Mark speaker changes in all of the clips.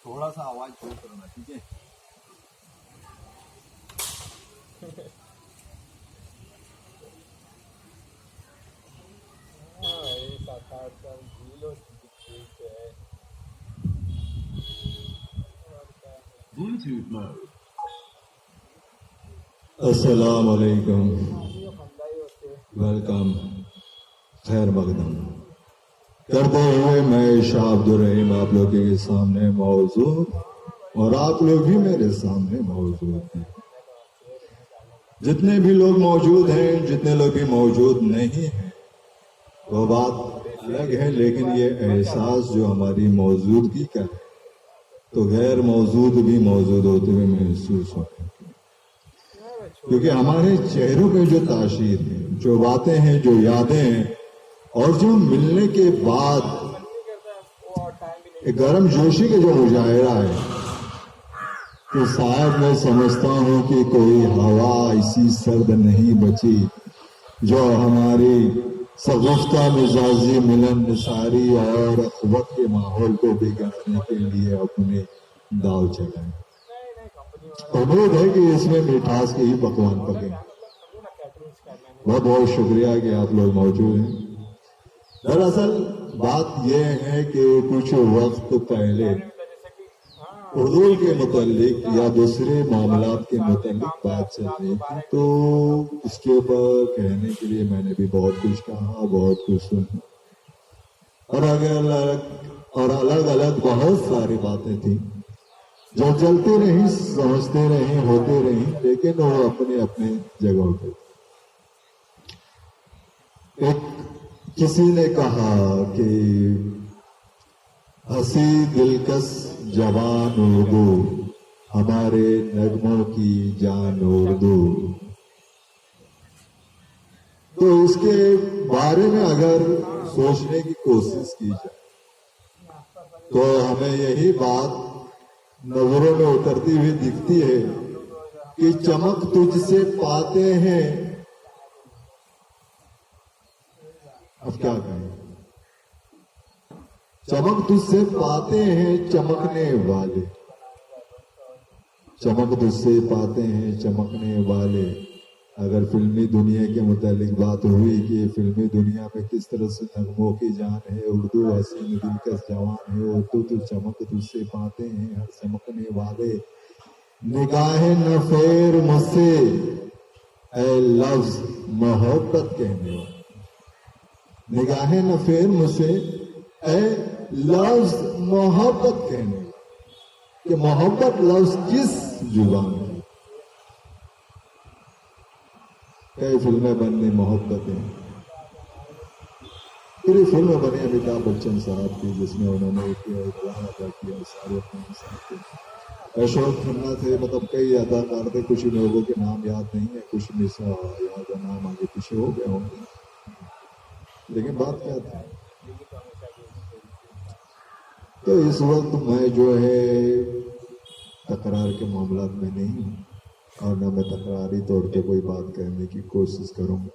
Speaker 1: تھوڑا سا آواز کم کرنا، ٹھیک ہے؟
Speaker 2: السلام علیکم، ویلکم، خیر مقدم کرتے ہوئے میں شاہ عبد الرحیم آپ لوگوں کے سامنے موجود اور آپ لوگ بھی میرے سامنے موجود ہیں. جتنے بھی لوگ موجود ہیں، جتنے لوگ بھی موجود نہیں ہیں، وہ بات الگ ہے، لیکن یہ احساس جو ہماری موجودگی کا ہے تو غیر موجود بھی موجود ہوتے ہوئے محسوس ہوتے ہیں، کیونکہ ہمارے چہروں پہ جو تاثیر ہے، جو باتیں ہیں، جو یادیں ہیں، اور جو ملنے کے بعد ایک گرم جوشی کا جو مظاہرہ ہے کہ صاحب میں سمجھتا ہوں کہ کوئی ہوا ایسی سرد نہیں بچی جو ہماری شگفتہ مزاجی ملن نثاری اور اخوت کے ماحول کو بگاڑنے کے لیے اپنے داؤ چلائیں. امید ہے کہ اس میں مٹھاس کے ہی پکوان پکیں. بہت بہت شکریہ کہ آپ لوگ موجود ہیں. دراصل بات یہ ہے کہ کچھ وقت پہلے اردو کے متعلق یا دوسرے معاملات کے متعلق بات چل رہی تھی، تو اس کے اوپر کہنے کے لیے میں نے بھی بہت کچھ کہا، بہت کچھ سنا، اور الگ الگ بہت ساری باتیں تھیں جو چلتی رہی، سمجھتے رہے، ہوتے رہی، لیکن وہ اپنے اپنے جگہوں پہ. کسی نے کہا کہ ہنسی دلکش جوان اردو ہمارے نغموں کی جان اردو. تو اس کے بارے میں اگر سوچنے کی کوشش کی جائے تو ہمیں یہی بات نظروں میں اترتی ہوئی دکھتی ہے کہ چمک تجھ سے پاتے ہیں. اب کیا کہیں، چمک تجھ سے پاتے ہیں چمکنے والے، چمک تجھ سے پاتے ہیں چمکنے والے. اگر فلمی دنیا کے متعلق بات ہوئی کہ فلمی دنیا میں کس طرح سے نغموں کی جان ہے، اردو حسین دلکش جوان ہے، اردو تو چمک تجھ سے پاتے ہیں ہر چمکنے والے. نگاہیں نہ پھیر مجھ سے اے لفظ محبت کہنے والے، نگاہیں نہ پھیر مجھ سے اے لفظ محبت کہنے والے. کہ محبت لفظ کس زبان ہے؟ کئی فلمیں بنی محبتیں، پوری فلم بنی امیتابھ بچن صاحب کی جس میں انہوں نے کردار ادا کیا، سارے اپنے ساتھ تھے. اشوک کھنہ تھے، مطلب کئی اداکار تھے. کچھ لوگوں کے نام یاد نہیں ہے، کچھ مسا یاد ہے، نام آگے پیچھے ہو گئے ہوں گے، لیکن بات کیا تھی. تو اس وقت میں جو ہے تکرار کے معاملات میں نہیں ہوں، اور نہ میں تکراری طور پہ کوئی بات کہنے کی کوشش کروں گا.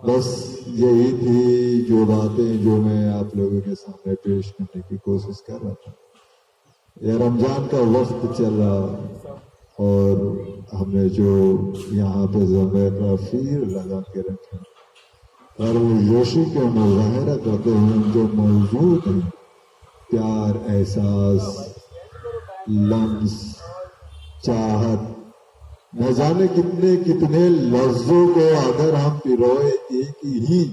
Speaker 2: بس یہی تھی جو باتیں جو میں آپ لوگوں کے سامنے پیش کرنے کی کوشش کر رہا تھا. یہ رمضان کا وقت چل رہا اور ہم نے جو یہاں پہ ضمیر لگا کے رکھے اور وہ جوشی کا مظاہرہ کرتے ہوئے جو موجود ہیں، پیار، احساس، لمس، چاہت، نہ جانے کتنے کتنے لفظوں کو اگر ہم پیروئے ایک ہی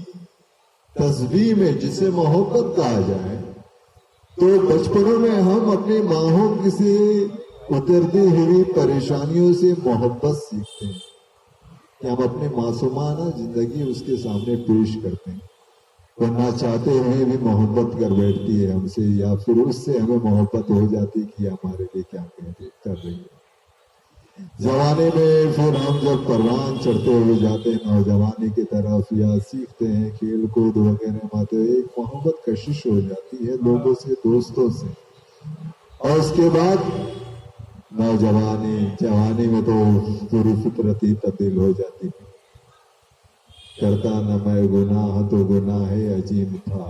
Speaker 2: تسبیح میں جسے محبت کہا جائے، تو بچپنوں میں ہم اپنی ماہوں سے اترتی ہوئی پریشانیوں سے محبت سیکھتے ہیں کہ ہم اپنے معصومانہ زندگی اس کے سامنے پیش کرتے ہیں، ورنہ چاہتے ہوئے بھی محبت کر بیٹھتی ہے ہم سے، یا پھر اس سے ہمیں محبت ہو جاتی کہ ہمارے لیے کیا کر رہی ہے. جوانی میں پھر ہم جب پروان چڑھتے ہوئے جاتے ہیں نوجوانی کی طرف، یا سیکھتے ہیں کھیل کود وغیرہ میں، تو ایک محبت کشش ہو جاتی ہے لوگوں سے، دوستوں سے. اور اس کے بعد جوانی میں تو پوری فطرت ہی تبدیل ہو جاتی ہے. کرتا نہ میں گناہ تو گناہ عظیم تھا،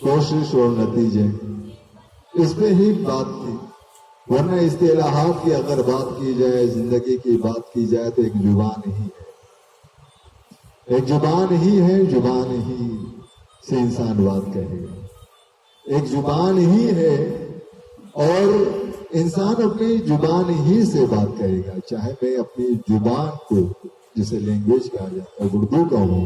Speaker 2: کوشش اور نتیجے، اس پہ ہی بات تھی. ورنہ اصطلاحات کی اگر بات کی جائے، زندگی کی بات کی جائے تو ایک زبان ہی ہے، ایک زبان ہی ہے، زبان ہی سے انسان بات کہے گا، ایک زبان ہی ہے اور انسان اپنی زبان ہی سے بات کرے گا. چاہے میں اپنی زبان کو، جسے لینگویج کہا جاتا ہے، اردو کہوں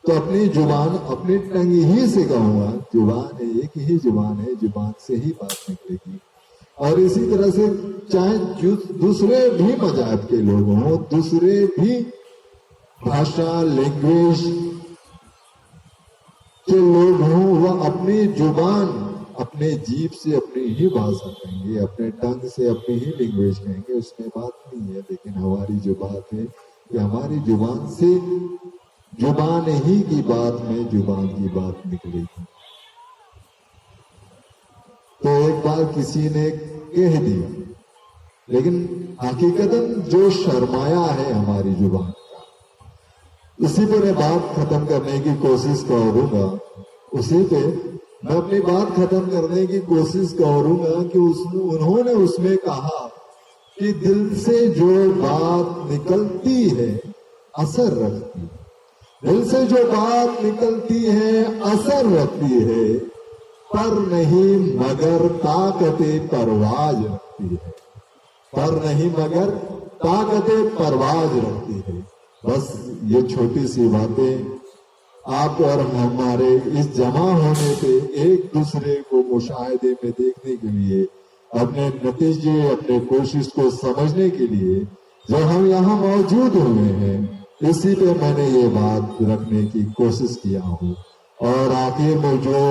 Speaker 2: تو اپنی زبان، اپنی ٹنگ ہی سے کہوں گا. زبان ایک ہی زبان ہے، زبان سے ہی بات نکلے گی. اور اسی طرح سے چاہے دوسرے بھی مذہب کے لوگ ہوں، دوسرے بھی بھاشا، لینگویج کے لوگ ہوں، وہ اپنی زبان، اپنے جیب سے اپنی ہی بھاشا کہیں گے، اپنے ٹنگ سے اپنی ہی لینگویج کہیں گے. اس میں بات نہیں ہے. لیکن ہماری جو بات ہے کہ ہماری زبان سے، زبان ہی کی بات میں زبان کی بات نکلے گی. تو ایک بار کسی نے کہہ دیا، لیکن حقیقتاً جو شرمایا ہے ہماری زبان کا، اسی پہ میں بات ختم کرنے کی کوشش کروں گا. اسی پہ میں اپنی بات ختم کرنے کی کوشش کروں گا کہ انہوں نے اس میں کہا کہ دل سے جو بات نکلتی ہے اثر رکھتی ہے. دل سے جو بات نکلتی ہے اثر رکھتی ہے، پر نہیں مگر طاقت پرواز رکھتی ہے. پر نہیں مگر طاقت پرواز رکھتی ہے. بس یہ چھوٹی سی باتیں آپ اور ہمارے اس جمع ہونے پہ ایک دوسرے کو مشاہدے میں دیکھنے کے لیے، اپنے نتیجے، اپنے کوشش کو سمجھنے کے لیے جو ہم یہاں موجود ہوئے ہیں، اسی پہ میں نے یہ بات رکھنے کی کوشش کیا ہوں. اور آخر میں جو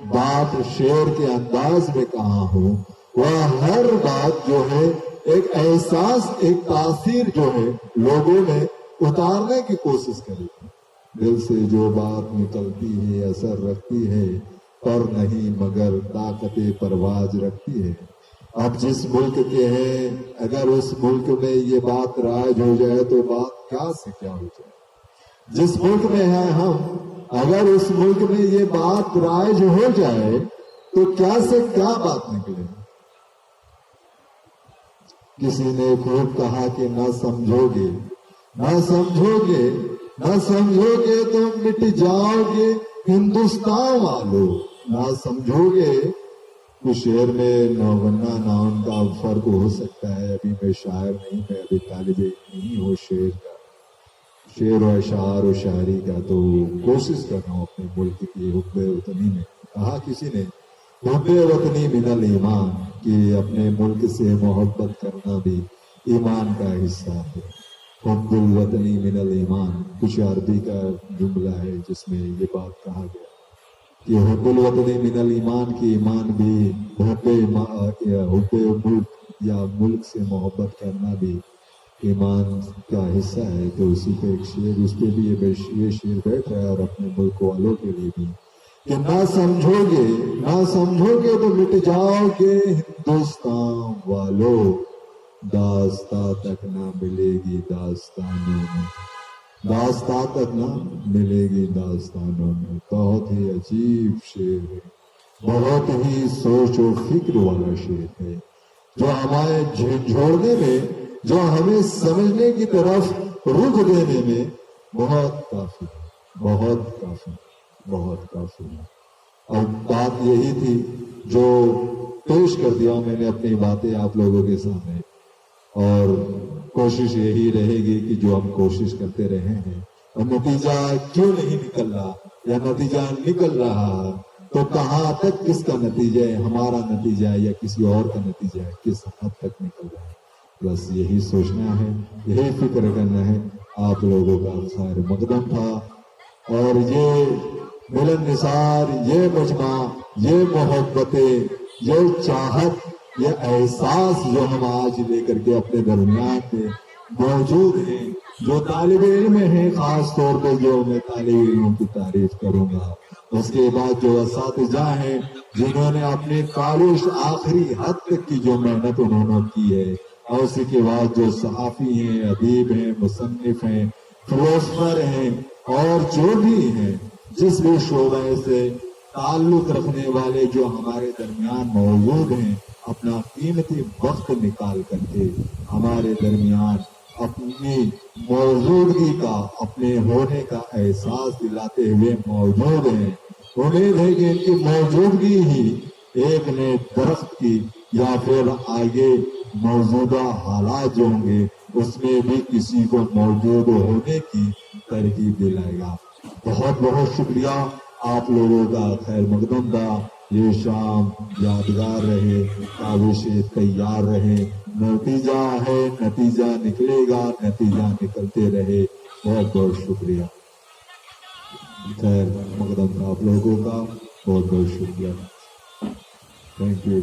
Speaker 2: بات شعر کے انداز میں کہا ہوں، وہ ہر بات جو ہے ایک احساس، ایک تاثیر جو ہے لوگوں میں اتارنے کی کوشش کرے گی. دل سے جو بات نکلتی ہے اثر رکھتی ہے، پر نہیں مگر طاقت پرواز رکھتی ہے. اب جس ملک کے ہیں، اگر اس ملک میں یہ بات رائج ہو جائے تو بات کیا سے کیا ہو جائے. جس ملک میں ہیں ہم، اگر اس ملک میں یہ بات رائج ہو جائے تو کیا سے کیا بات نکلے. کسی نے خوب کہا کہ نہ سمجھو گے، نہ سمجھو گے، نہ سمجھو گے تو مٹ جاؤ گے ہندوستان والو. نہ سمجھو گے. کچھ شعر میں نوغنا نام کا فرق ہو سکتا ہے. ابھی میں شاعر نہیں، میں ابھی طالب علم نہیں ہوں شعر کا، شعر و اشعار و شاعری کا. تو کوشش کر رہا ہوں اپنے ملک کی حب وطنی میں. کہا کسی نے حب وطنی من الایمان، کہ اپنے ملک سے محبت کرنا بھی ایمان کا حصہ ہے. حب الوطنی من الایمان کچھ عربی کا جملہ ہے جس میں یہ بات کہا گیا کہ حب الوطنی من الایمان کی ایمان بھی حب ملک یا ملک سے محبت کرنا بھی ایمان کا حصہ ہے. تو اسی پہ ایک شعر، اس پہ بھی یہ شعر بیٹھ رہا ہے، اور اپنے ملک والوں کے لیے بھی کہ نہ سمجھو گے، نہ سمجھو گے تو مٹ جاؤ گے ہندوستان والو. داستان تک نہ ملے گی داستانوں میں، داستان تک نہ ملے گی داستانوں میں. بہت ہی عجیب شعر ہے، بہت ہی سوچ و فکر والا شعر ہے، جو ہمارے جھنجھوڑنے میں، جو ہمیں سمجھنے کی طرف رخ دینے میں بہت کافی، بہت کافی، بہت کافی ہے. اب بات یہی تھی جو پیش کر دیا میں نے اپنی باتیں آپ لوگوں کے سامنے، اور کوشش یہی رہے گی کہ جو ہم کوشش کرتے رہے ہیں، اور نتیجہ کیوں نہیں نکل رہا یا نتیجہ نکل رہا تو کہاں تک کس کا نتیجہ ہے، ہمارا نتیجہ ہے یا کسی اور کا نتیجہ ہے، کس حد تک نکل رہا ہے. بس یہی سوچنا ہے، یہی فکر کرنا ہے. آپ لوگوں کا خیر مقدم تھا، اور یہ ملن نثار، یہ مجمع، یہ محبتیں، یہ چاہت، یہ احساس جو ہم آج لے کر کے اپنے درمیان میں موجود ہیں، جو طالب علم ہیں، خاص طور پہ جو میں طالب علموں کی تعریف کروں گا، اس کے بعد جو اساتذہ ہیں جنہوں نے اپنے کالج آخری حد تک کی جو محنت انہوں نے کی ہے، اور اسی کے بعد جو صحافی ہیں، ادیب ہیں، مصنف ہیں، فلسفر ہیں، اور جو بھی ہیں، جس بھی شعبے سے تعلق رکھنے والے جو ہمارے درمیان موجود ہیں اپنا قیمتی وقت نکال کر کے ہمارے درمیان اپنی موجودگی کا اپنے ہونے کا احساس دلاتے ہوئے موجود ہیں. امید ہے کہ ان کی موجودگی ہی ایک نئے درخت کی یا پھر آگے موجودہ حالات جو ہوں گے اس میں بھی کسی کو موجود ہونے کی ترغیب دلائے گا. بہت بہت شکریہ آپ لوگوں کا. خیر مقدم تھا. یہ شام یادگار رہے, کاوشیں تیار رہے. نتیجہ ہے, نتیجہ نکلے گا, نتیجہ نکلتے رہے. بہت بہت شکریہ. خیر مقدم تھا آپ لوگوں کا. بہت بہت شکریہ. Thank you.